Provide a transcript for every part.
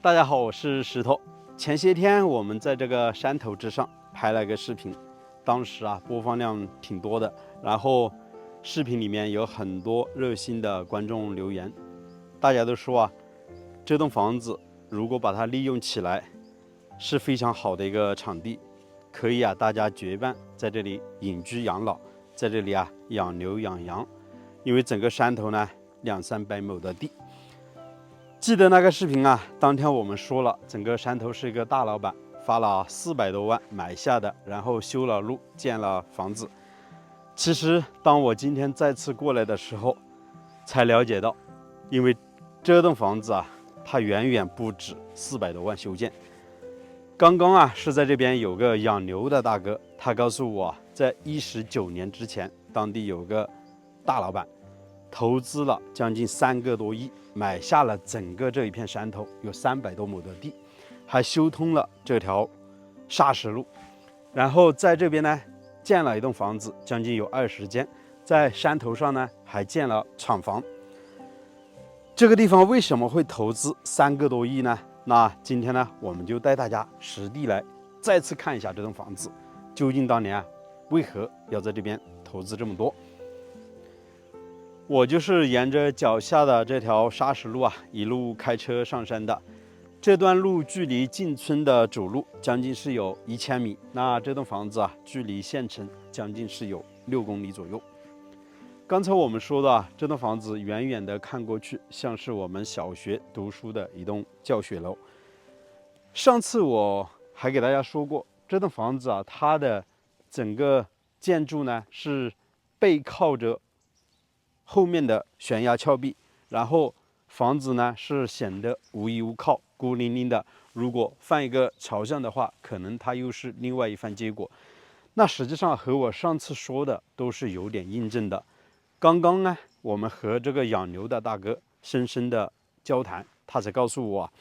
大家好，我是石头。前些天我们在这个山头之上拍了个视频，当时播放量挺多的，然后视频里面有很多热心的观众留言，大家都说这栋房子如果把它利用起来是非常好的一个场地，可以大家结伴在这里隐居养老，在这里养牛养羊，因为整个山头呢200-300亩的地。记得那个视频当天我们说了，整个山头是一个大老板花了400多万买下的，然后修了路，建了房子。其实当我今天再次过来的时候，才了解到，因为这栋房子它远远不止400多万修建。刚刚是在这边有个养牛的大哥，他告诉我，在19年之前，当地有个大老板投资了将近3个多亿，买下了整个这一片山头，有300多亩的地，还修通了这条砂石路，然后在这边呢建了一栋房子，将近有20间，在山头上呢还建了厂房。这个地方为什么会投资3个多亿呢？那今天呢，我们就带大家实地来再次看一下这栋房子，究竟当年为何要在这边投资这么多。我就是沿着脚下的这条砂石路一路开车上山的。这段路距离进村的主路将近是有1000米，那这栋房子距离县城将近是有6公里左右。刚才我们说的这栋房子远远的看过去，像是我们小学读书的一栋教学楼。上次我还给大家说过，这栋房子它的整个建筑呢是背靠着后面的悬崖峭壁，然后房子呢是显得无依无靠，孤零零的。如果放一个朝向的话，可能它又是另外一番结果。那实际上和我上次说的都是有点印证的。刚刚呢，我们和这个养牛的大哥深深的交谈，他才告诉我，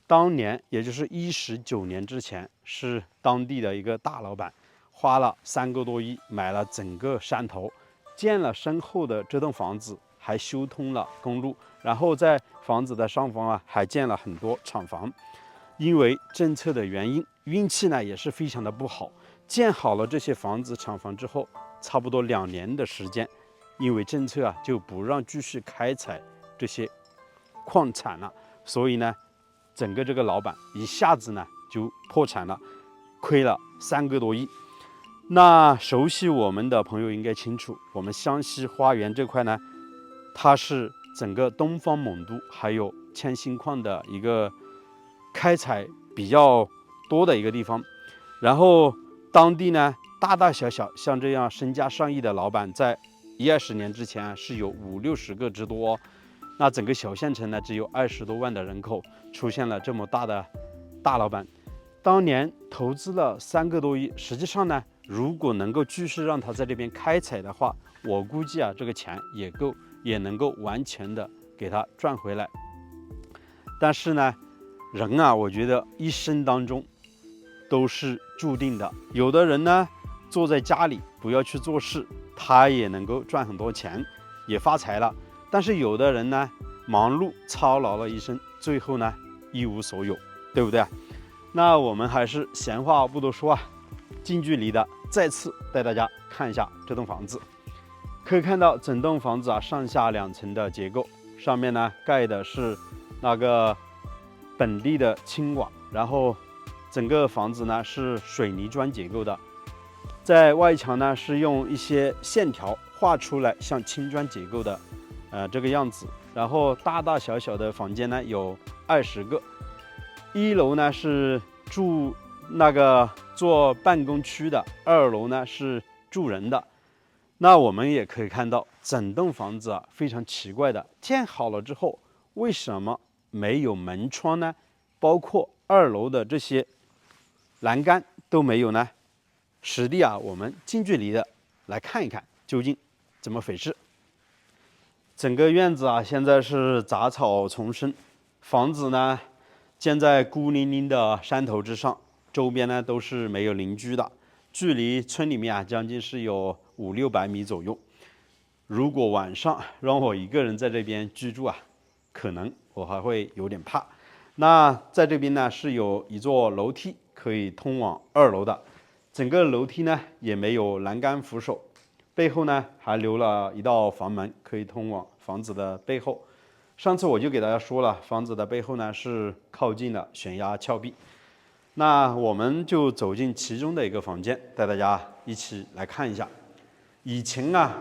当年也就是19年之前，是当地的一个大老板花了3个多亿买了整个山头，建了身后的这栋房子，还修通了公路，然后在房子的上方还建了很多厂房。因为政策的原因，运气呢也是非常的不好，建好了这些房子厂房之后，差不多2年的时间，因为政策就不让继续开采这些矿产了，所以呢整个这个老板一下子呢就破产了，亏了3个多亿。那熟悉我们的朋友应该清楚，我们湘西花园这块呢，它是整个东方蒙都还有铅锌矿的一个开采比较多的一个地方。然后当地呢大大小小像这样身家上亿的老板，在10-20年之前是有50-60个之多那整个小县城呢只有20多万的人口，出现了这么大的大老板，当年投资了3个多亿。实际上呢，如果能够继续让他在这边开采的话，我估计这个钱也能够完全的给他赚回来。但是呢，人我觉得一生当中都是注定的，有的人呢坐在家里不要去做事，他也能够赚很多钱，也发财了。但是有的人呢忙碌操劳了一生，最后呢一无所有，对不对？那我们还是闲话不多说近距离的再次带大家看一下这栋房子。可以看到整栋房子上下2层的结构，上面呢盖的是那个本地的青瓦，然后整个房子呢是水泥砖结构的，在外墙呢是用一些线条画出来像青砖结构的这个样子。然后大大小小的房间呢有20个，一楼呢是住那个做办公区的，2楼呢是住人的。那我们也可以看到整栋房子非常奇怪的，建好了之后为什么没有门窗呢？包括2楼的这些栏杆都没有呢？实地我们近距离的来看一看究竟怎么回事。整个院子现在是杂草丛生，房子呢建在孤零零的山头之上，周边呢都是没有邻居的，距离村里面将近是有500-600米左右。如果晚上让我一个人在这边居住可能我还会有点怕。那在这边呢是有一座楼梯可以通往2楼的，整个楼梯呢也没有栏杆扶手，背后呢还留了一道房门，可以通往房子的背后。上次我就给大家说了，房子的背后呢是靠近了悬崖峭壁。那我们就走进其中的一个房间，带大家一起来看一下。以前啊，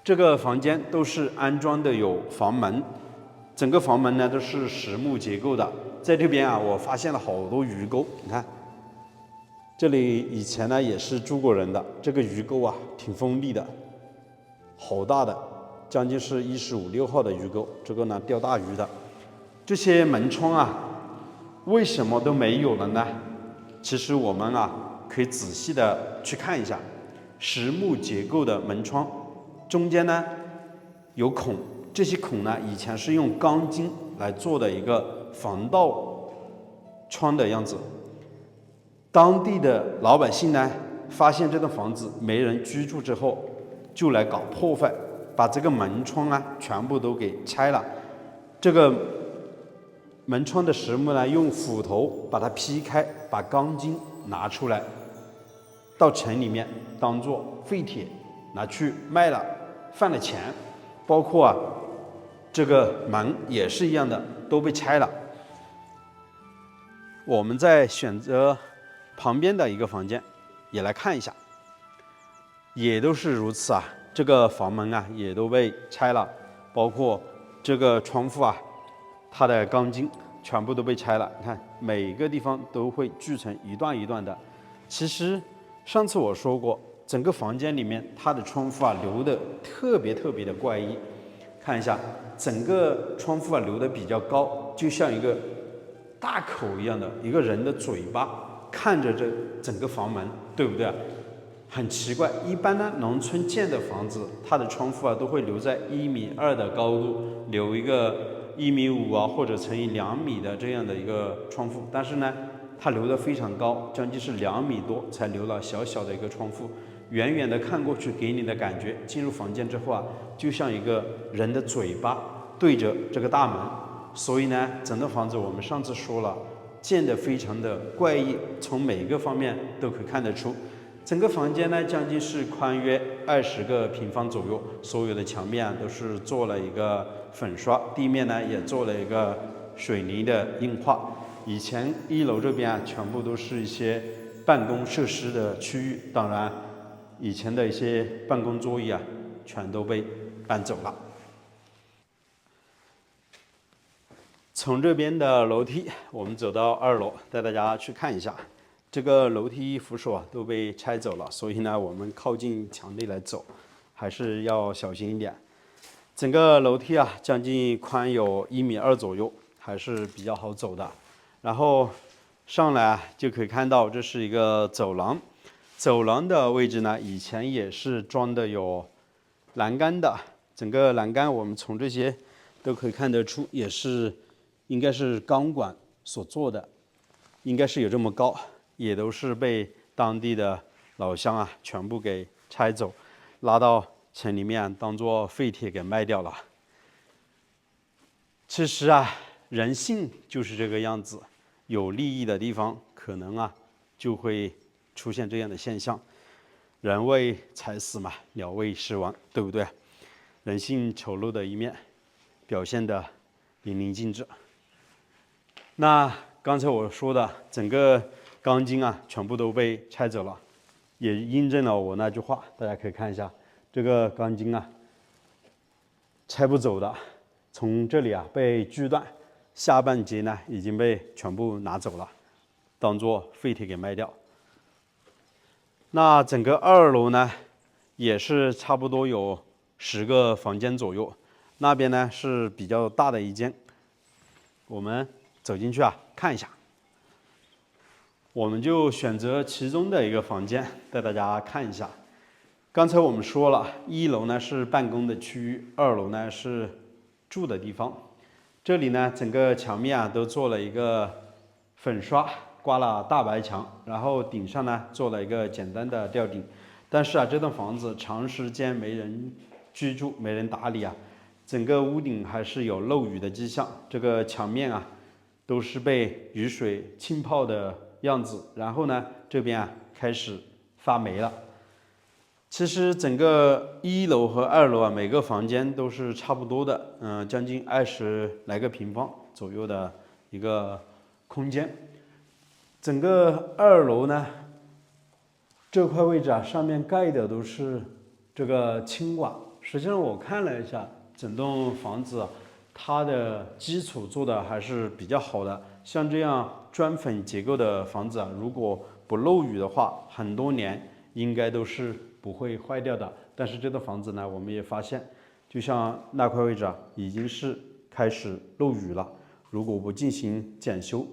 这个房间都是安装的有房门，整个房门呢都是实木结构的。在这边啊，我发现了好多鱼钩，你看，这里以前呢也是住过人的，这个鱼钩啊挺锋利的，好大的，将近是15、6号的鱼钩，这个呢钓大鱼的。这些门窗啊，为什么都没有了呢？其实我们啊可以仔细的去看一下，实木结构的门窗中间呢有孔，这些孔呢以前是用钢筋来做的一个防盗窗的样子。当地的老百姓呢发现这栋房子没人居住之后，就来搞破坏，把这个门窗啊全部都给拆了。这个门窗的实木呢，用斧头把它劈开，把钢筋拿出来，到城里面当做废铁拿去卖了，赚了钱。包括啊，这个门也是一样的，都被拆了。我们再选择旁边的一个房间，也来看一下，也都是如此啊。这个房门啊，也都被拆了，包括这个窗户啊。它的钢筋全部都被拆了，你看每个地方都会锯成一段一段的。其实上次我说过，整个房间里面它的窗户啊留的特别的怪异。看一下，整个窗户啊留的比较高，就像一个大口一样的一个人的嘴巴看着这整个房门，对不对啊？很奇怪，一般呢农村建的房子，它的窗户啊都会留在1.2米的高度，留一个1.5米啊，或者乘以2米的这样的一个窗户，但是呢，它留得非常高，将近是2米多，才留了小小的一个窗户。远远的看过去，给你的感觉，进入房间之后啊，就像一个人的嘴巴对着这个大门。所以呢，整个房子我们上次说了，建得非常的怪异，从每个方面都可以看得出。整个房间呢，将近是宽约20个平方左右，所有的墙面啊都是做了一个粉刷，地面呢也做了一个水泥的硬化。以前1楼这边啊，全部都是一些办公设施的区域，当然，以前的一些办公桌椅啊，全都被搬走了。从这边的楼梯，我们走到2楼，带大家去看一下。这个楼梯扶手啊都被拆走了，所以呢，我们靠近墙内来走，还是要小心一点。整个楼梯啊，将近宽有1.2米左右，还是比较好走的。然后上来啊，就可以看到这是一个走廊。走廊的位置呢，以前也是装的有栏杆的。整个栏杆我们从这些都可以看得出，也是应该是钢管所做的，应该是有这么高。也都是被当地的老乡啊全部给拆走，拉到城里面当做废铁给卖掉了。其实啊，人性就是这个样子，有利益的地方可能啊就会出现这样的现象。人为财死嘛，鸟为食亡，对不对？人性丑陋的一面表现得淋漓尽致。那刚才我说的整个钢筋啊，全部都被拆走了，也印证了我那句话。大家可以看一下，这个钢筋啊，拆不走的，从这里啊被锯断，下半截呢已经被全部拿走了，当做废铁给卖掉。那整个2楼呢，也是差不多有10个房间左右，那边呢是比较大的一间，我们走进去啊看一下。我们就选择其中的一个房间，带大家看一下。刚才我们说了，1楼呢是办公的区域，2楼呢是住的地方。这里呢，整个墙面啊都做了一个粉刷，刮了大白墙，然后顶上呢做了一个简单的吊顶。但是啊，这栋房子长时间没人居住，没人打理啊，整个屋顶还是有漏雨的迹象，这个墙面啊都是被雨水浸泡的样子。然后呢，这边啊开始发霉了。其实整个1楼和2楼啊，每个房间都是差不多的，将近20来个平方左右的一个空间。整个2楼呢，这块位置啊，上面盖的都是这个轻瓦。实际上我看了一下，整栋房子它的基础做的还是比较好的。像这样砖粉结构的房子啊，如果不漏雨的话，很多年应该都是不会坏掉的。但是这栋房子呢，我们也发现，就像那块位置啊，已经是开始漏雨了。如果不进行检修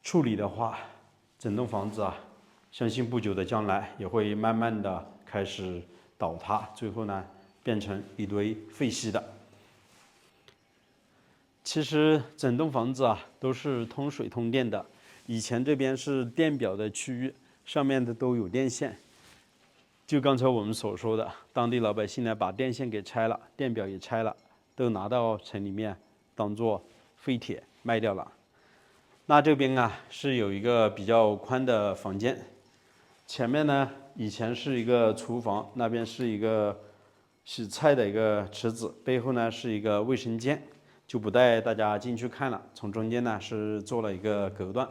处理的话，整栋房子啊，相信不久的将来也会慢慢的开始倒塌，最后呢变成一堆废墟的。其实整栋房子啊都是通水通电的，以前这边是电表的区域，上面的都有电线。就刚才我们所说的，当地老百姓呢把电线给拆了，电表也拆了，都拿到城里面当做废铁卖掉了。那这边啊是有一个比较宽的房间，前面呢以前是一个厨房，那边是一个洗菜的一个池子，背后呢是一个卫生间，就不带大家进去看了。从中间呢是做了一个隔断。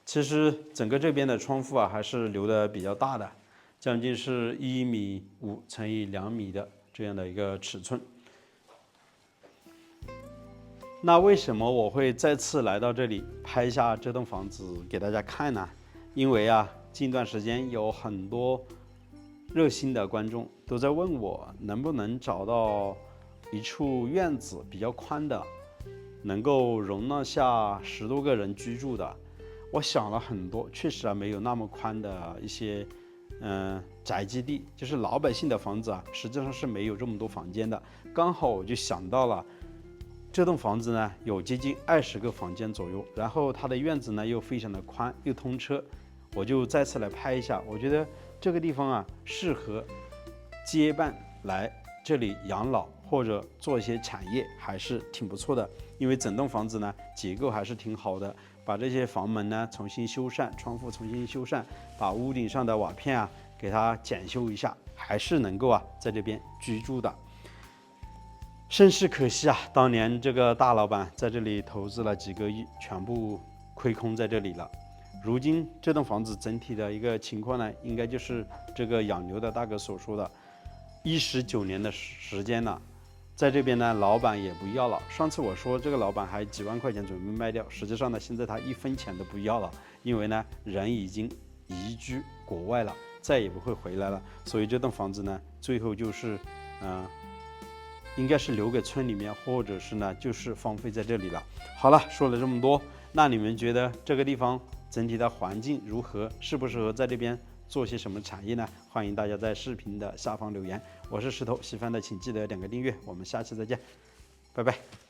其实整个这边的窗户啊还是留的比较大的，将近是1.5米乘以2米的这样的一个尺寸。那为什么我会再次来到这里拍下这栋房子给大家看呢？因为啊，近段时间有很多热心的观众都在问我，能不能找到一处院子比较宽的，能够容纳下10多个人居住的。我想了很多，确实啊，没有那么宽的一些宅基地，就是老百姓的房子啊，实际上是没有这么多房间的。刚好我就想到了。这栋房子呢有接近20个房间左右，然后它的院子呢又非常的宽，又通车，我就再次来拍一下。我觉得这个地方啊适合接班来这里养老或者做一些产业，还是挺不错的。因为整栋房子呢结构还是挺好的，把这些房门呢重新修缮，窗户重新修缮，把屋顶上的瓦片啊给它检修一下，还是能够啊在这边居住的。甚是可惜啊，当年这个大老板在这里投资了几个亿，全部亏空在这里了。如今这栋房子整体的一个情况呢，应该就是这个养牛的大哥所说的，19年的时间了，在这边呢，老板也不要了。上次我说这个老板还几万块钱准备卖掉，实际上呢，现在他1分钱都不要了，因为呢，人已经移居国外了，再也不会回来了。所以这栋房子呢，最后就是应该是留给村里面，或者是呢就是荒废在这里了。好了，说了这么多，那你们觉得这个地方整体的环境如何？适不适合在这边做些什么产业呢？欢迎大家在视频的下方留言。我是石头，喜欢的请记得点个订阅，我们下期再见，拜拜。